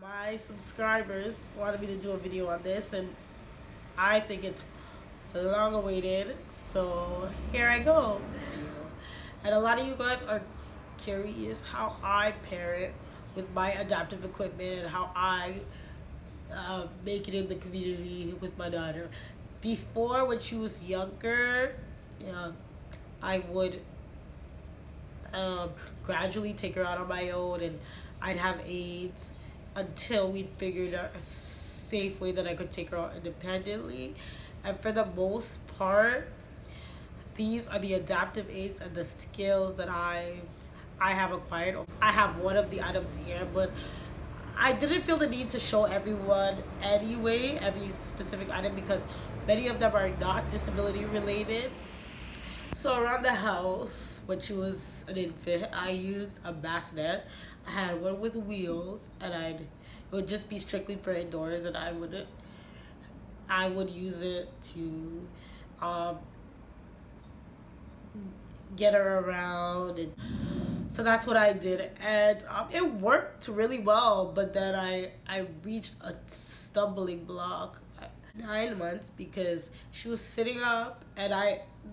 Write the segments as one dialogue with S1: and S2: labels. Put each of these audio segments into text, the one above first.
S1: My subscribers wanted me to do a video on this, and I think it's long awaited, so here I go. And a lot of you guys are curious how I parent with my adaptive equipment and how I make it in the community with my daughter. Before, when she was younger, yeah, I would um, gradually take her out on my own, and I'd have aides until we figured out a safe way that I could take her out independently. And for the most part, these are the adaptive aids and the skills that I have acquired. I have one of the items here, but I didn't feel the need to show everyone anyway, every specific item, because many of them are not disability related. So around the house, when she was an infant, I used a bassinet. I had one with wheels, and it would just be strictly for indoors, and I would use it to um, get her around, and so that's what I did, and it worked really well. But then I reached a stumbling block at 9 months because she was sitting up, and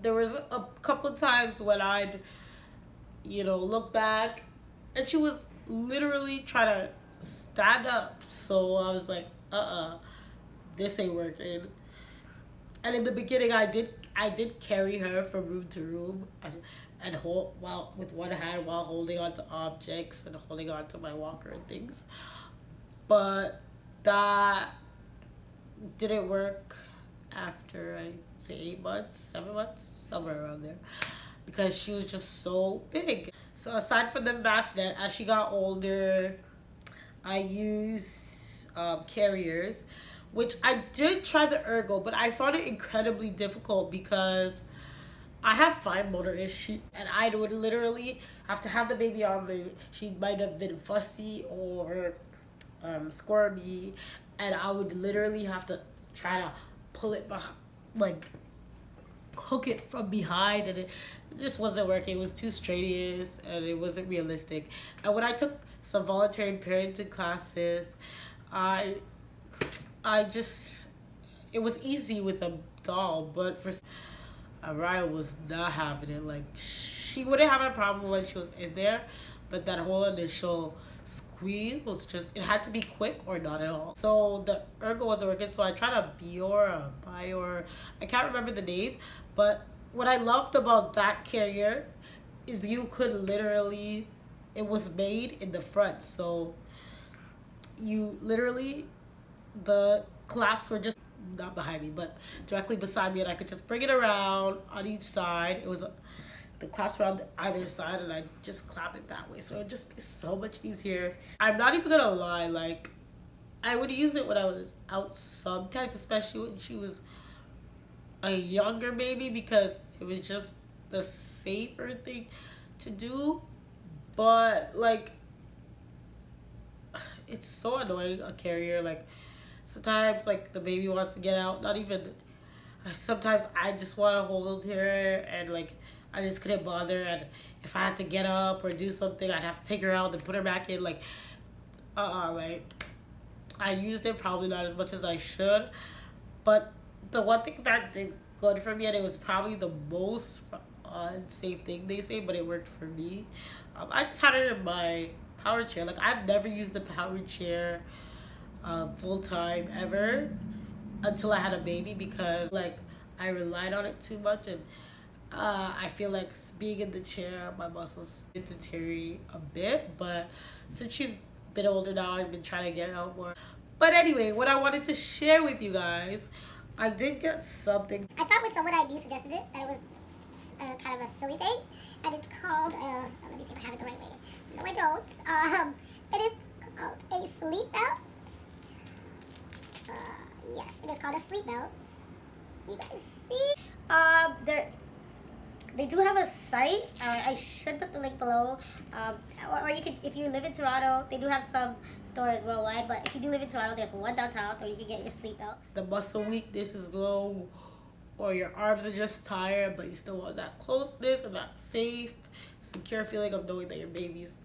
S1: there was a couple of times when I'd look back, and she was literally trying to stand up. So I was like, this ain't working. And in the beginning, I did carry her from room to room and hold with one hand while holding onto objects and holding onto my walker and things. But that didn't work after, I say, 8 months, 7 months, somewhere around there, because she was just so big. So aside from the bassinet, as she got older, I used carriers, which I did try the ergo, but I found it incredibly difficult because I have fine motor issues, and I would literally have to have the baby on me. She might have been fussy or squirmy, and I would literally have to try to pull it back, like hook it from behind, and it just wasn't working. It was too strenuous, and it wasn't realistic. And when I took some voluntary parenting classes, I just, it was easy with a doll, but for Araya was not having it. Like, she wouldn't have a problem when she was in there, but that whole initial squeeze was just, it had to be quick or not at all. So the ergo wasn't working, so I tried a Bior, I can't remember the name, but what I loved about that carrier is you could literally, it was made in the front, so you literally, the clasps were just not behind me, but directly beside me, and I could just bring it around on each side. It was the clasps were on either side, and I just clap it that way, so it would just be so much easier. I'm not even gonna lie, like, I would use it when I was out sometimes, especially when she was a younger baby, because it was just the safer thing to do. But like, it's so annoying, a carrier. Like, sometimes, like, the baby wants to get out, not even, sometimes I just want to hold her, and like, I just couldn't bother, and if I had to get up or do something, I'd have to take her out and put her back in. Like, like, I used it probably not as much as I should, but the one thing that did good for me, and it was probably the most unsafe thing they say, but it worked for me, I just had her in my power chair. Like, I've never used the power chair full time ever until I had a baby, because like, I relied on it too much, and I feel like being in the chair, my muscles deteriorate a bit. But since she's been older now, I've been trying to get out more. But anyway, what I wanted to share with you guys, I did get something.
S2: I thought with someone I knew suggested it, that it was kind of a silly thing, and it's called, let me see if I have it the right way. No, I don't. It is called a sleep belt. Yes, it is called a sleep belt. You guys see? They do have a site. I should put the link below. Or you could, if you live in Toronto, they do have some stores worldwide. But if you do live in Toronto, there's one downtown, or you can get your sleep belt.
S1: The muscle weakness is low, or your arms are just tired, but you still want that closeness and that safe, secure feeling of knowing that your baby's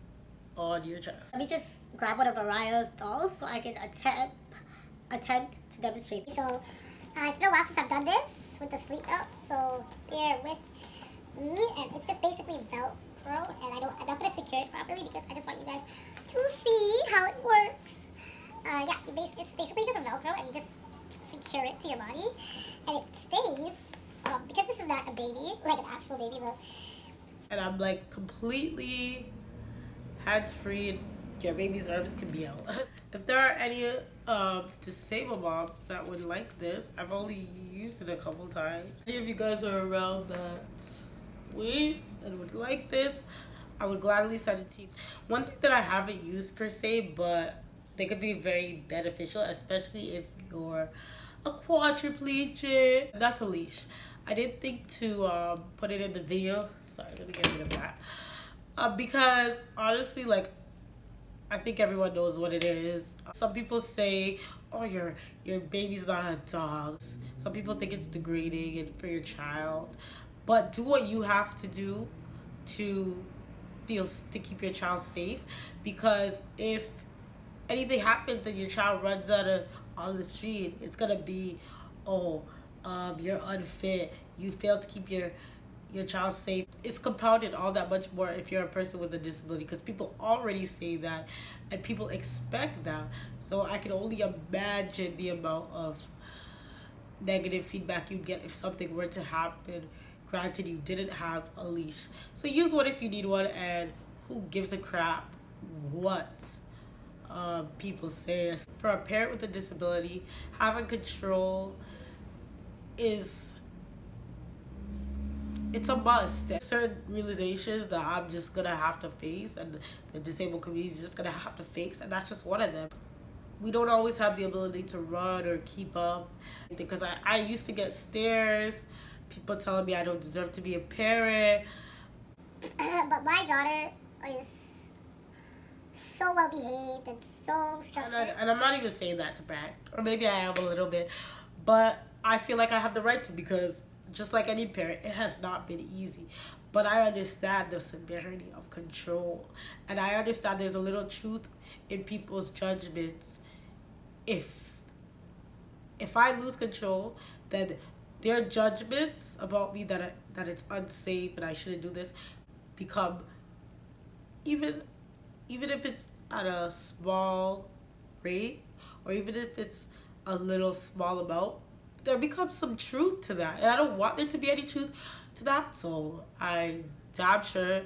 S1: on your chest.
S2: Let me just grab one of Mariah's dolls so I can attempt to demonstrate. So it's been a while since I've done this with the sleep belt, so bear with me. And it's just basically Velcro, and I'm not gonna secure it properly because I just want you guys to see how it works. Yeah, it's basically just a Velcro, and you just secure it to your body, and it stays. Because this is not a baby, like an actual baby, but.
S1: And I'm like completely hands-free. Your baby's arms can be out. If there are any disabled moms that would like this, I've only used it a couple times. If you guys are around that weight and would like this, I would gladly send it to you. One thing that I haven't used per se, but they could be very beneficial, especially if you're a quadriplegic. That's a leash. I didn't think to put it in the video. Sorry, let me get rid of that. Because honestly, like, I think everyone knows what it is. Some people say, oh, your baby's not a dog. Some people think it's degrading and for your child. But do what you have to do to keep your child safe. Because if anything happens and your child runs out on the street, it's gonna be, oh, you're unfit. You failed to keep your child safe. It's compounded all that much more if you're a person with a disability, because people already say that and people expect that. So I can only imagine the amount of negative feedback you'd get if something were to happen. Granted, you didn't have a leash. So use one if you need one, and who gives a crap what people say. For a parent with a disability, having control it's a must. Certain realizations that I'm just gonna have to face, and the disabled community is just gonna have to face, and that's just one of them. We don't always have the ability to run or keep up, because I used to get stares, people telling me I don't deserve to be a parent.
S2: But my daughter is so well behaved and so structured.
S1: And I'm not even saying that to brag, or maybe I am a little bit, but I feel like I have the right to, because just like any parent, it has not been easy. But I understand the severity of control, and I understand there's a little truth in people's judgments. If I lose control, then their judgments about me that it's unsafe and I shouldn't do this become, even if it's at a small rate, or even if it's a little small amount, there becomes some truth to that, and I don't want there to be any truth to that. So I damn sure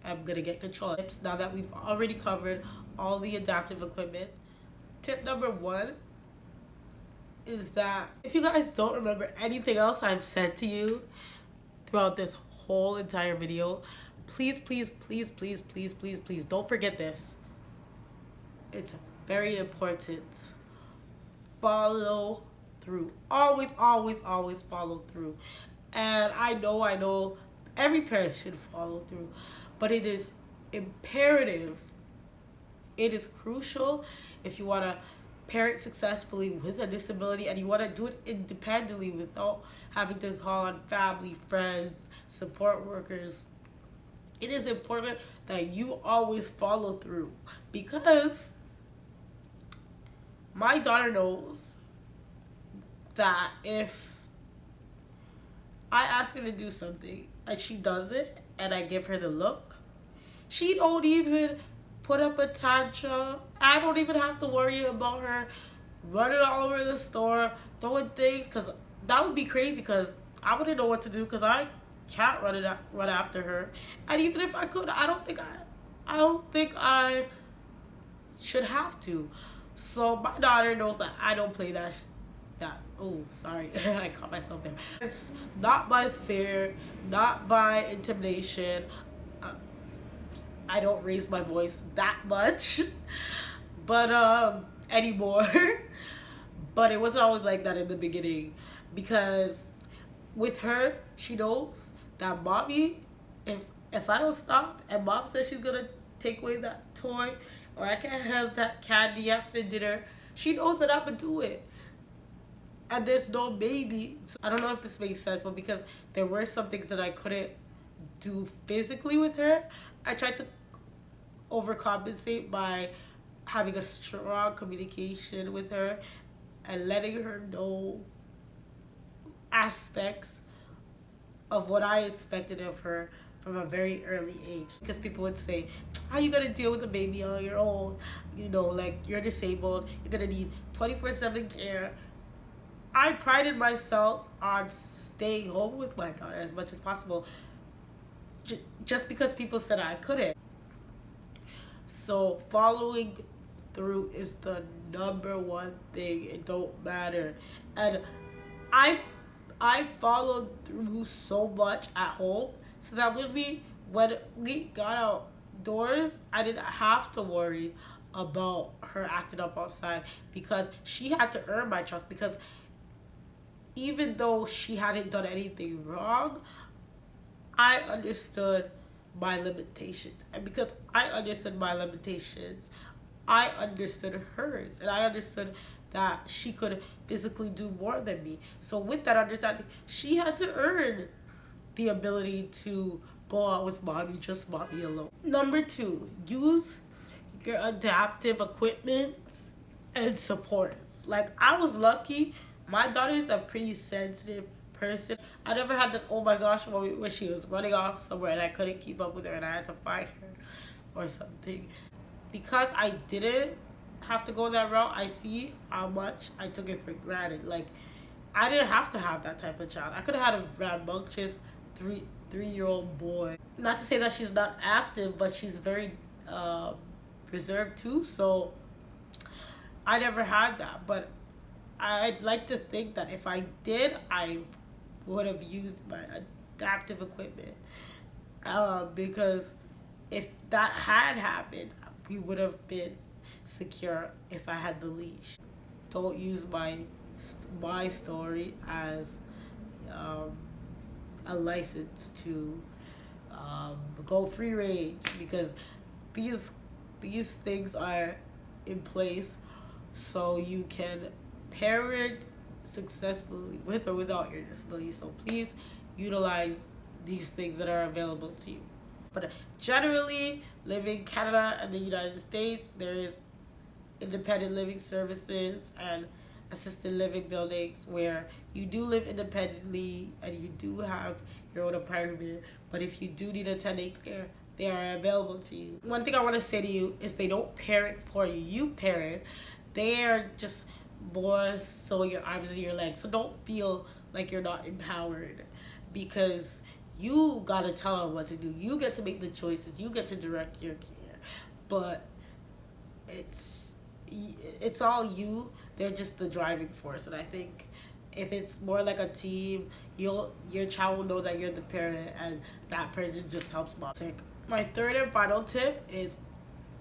S1: I'm gonna get control. Now that we've already covered all the adaptive equipment, tip number 1 is that if you guys don't remember anything else I've said to you throughout this whole entire video, please don't forget this. It's very important. Follow through. Always follow through. And I know every parent should follow through, but it is imperative, it is crucial if you want to parent successfully with a disability, and you want to do it independently without having to call on family, friends, support workers. It is important that you always follow through, because my daughter knows that if I ask her to do something and she does it and I give her the look, she don't even put up a tantrum. I don't even have to worry about her running all over the store, throwing things, because that would be crazy, because I wouldn't know what to do, because I can't run after her. And even if I could, I don't think I should have to. So my daughter knows that I don't play that. Oh, sorry, I caught myself there. It's not by fear, not by intimidation. I don't raise my voice that much, but anymore. But it wasn't always like that in the beginning, because with her, she knows that mommy, if I don't stop and mom says she's gonna take away that toy, or I can't have that candy after dinner, she knows that I'm gonna do it. And there's no maybe. So I don't know if this makes sense, but because there were some things that I couldn't do physically with her, I tried to overcompensate by having a strong communication with her and letting her know aspects of what I expected of her from a very early age. Because people would say, how are you going to deal with a baby on your own? You know, like, you're disabled, you're going to need 24/7 care. I prided myself on staying home with my daughter as much as possible, just because people said I couldn't. So following through is the number one thing. It don't matter. And I followed through so much at home, so that when we got outdoors, I didn't have to worry about her acting up outside, because she had to earn my trust. Because even though she hadn't done anything wrong, I understood my limitations. And because I understood my limitations, I understood hers. And I understood that she could physically do more than me. So with that understanding, she had to earn the ability to go out with mommy, just mommy alone. Number 2, use your adaptive equipment and supports. Like, I was lucky. My daughter's a pretty sensitive person. I never had that, oh my gosh, when she was running off somewhere and I couldn't keep up with her and I had to find her or something. Because I didn't have to go that route, I see how much I took it for granted. Like, I didn't have to have that type of child. I could have had a rambunctious three-year-old boy. Not to say that she's not active, but she's very reserved too. So I never had that. But I'd like to think that if I did, I would have used my adaptive equipment, because if that had happened, we would have been secure if I had the leash. Don't use my story as a license to go free range, because these things are in place so you can parent successfully with or without your disability. So please utilize these things that are available to you. But generally, living in Canada and the United States, there is independent living services and assisted living buildings where you do live independently and you do have your own apartment. But if you do need attending care, they are available to you. One thing I want to say to you is they don't parent for you. You parent. They are just more so your arms and your legs. So don't feel like you're not empowered, because you gotta tell them what to do. You get to make the choices. You get to direct your care. But it's all you. They're just the driving force. And I think if it's more like a team, your child will know that you're the parent, and that person just helps mom. My third and final tip is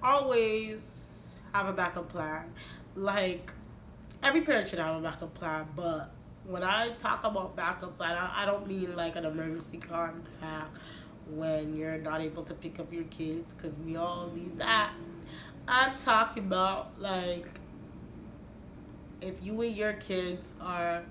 S1: always have a backup plan. Like, every parent should have a backup plan, but when I talk about backup plan, I don't mean like an emergency contact when you're not able to pick up your kids, because we all need that. I'm talking about, like, if you and your kids are,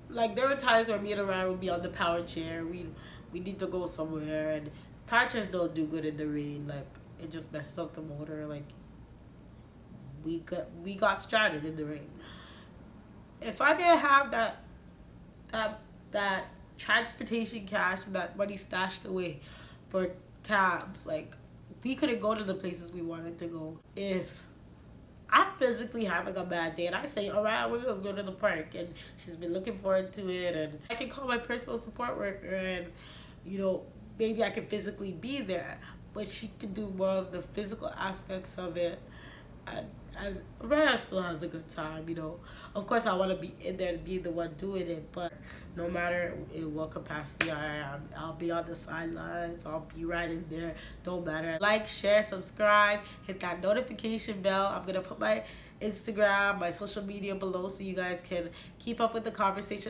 S1: like, there were times where me and Ryan would be on the power chair. We need to go somewhere, and power chairs don't do good in the rain. Like, it just messes up the motor. Like, we got stranded in the rain. If I didn't have that transportation cash and that money stashed away for cabs, like, we couldn't go to the places we wanted to go. If I'm physically having a bad day and I say, all right, we're gonna go to the park, and she's been looking forward to it, and I can call my personal support worker, and, you know, maybe I can physically be there, but she can do more of the physical aspects of it. And Raya still has a good time, you know. Of course, I want to be in there and be the one doing it, but no matter in what capacity I am, I'll be on the sidelines. I'll be right in there. Don't matter. Like, share, subscribe, hit that notification bell. I'm going to put my Instagram, my social media below, so you guys can keep up with the conversation.